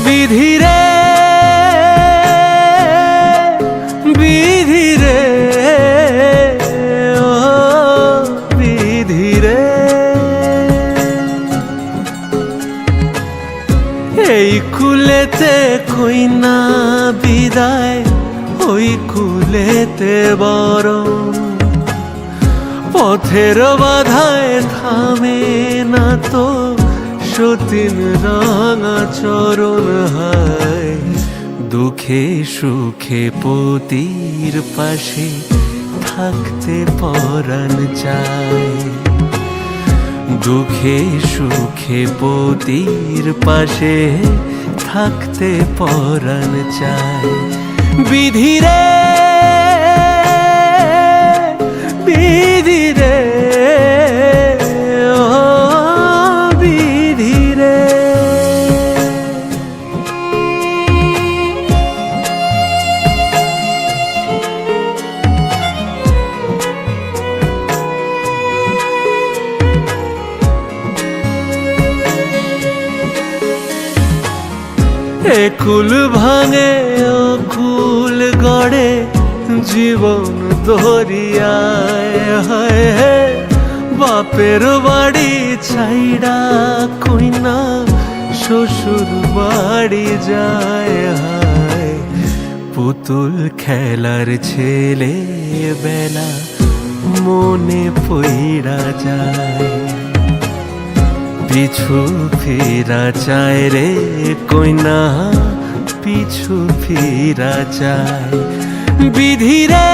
বিধিরে বিধিরে ও বিধিরে, এই কুলেতে কইনা বিদায়, ওই কুলেতে বরং পথের বাধায় থামে না তো সতীন রাঙা চরণ। হায় দুঃখে সুখে পতির পাশে থাকতে পরাণ চায়, দুঃখে সুখে পতির পাশে থাকতে পরাণ চায়। বিধিরে বিধিরে ও বিধিরে, একুল ভাঙে অকুল গড়ে জীবন দরিয়ায়। হায় বাপের বাড়ি ছাইড়া কইনা শ্বশুর বাড়ি যায়। হায় পুতুল খেলার ছেলে বেলা মনে পইড়া যায়, পিছু ফিরা চায় রে কইনা পিছু ফিরা চায়। বিধিরে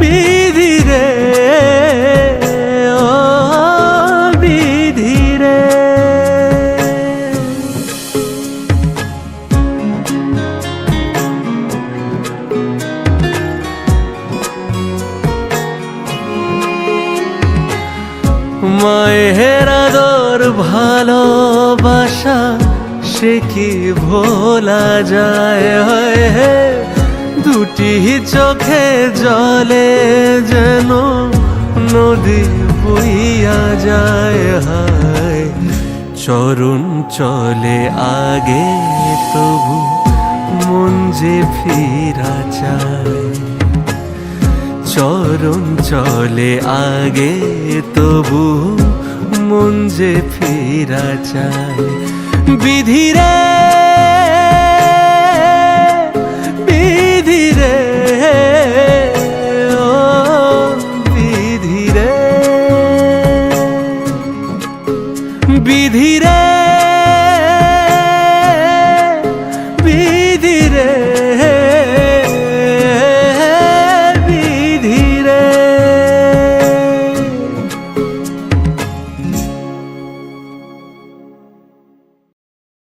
বিধিরে ও বিধিরে, মায়ের আদর ভালোবাসা সে কি ভোলা যায়। হয় দুটি চোখে জলে যেন নদী বইয়া যায়। হায় চরণ চলে আগে তবু মন যে ফিরা চায়, চরণ চলে আগে তবু মন যে ফিরা চায়। বিধিরে বিধিরে ও বিধিরে বিধিরে।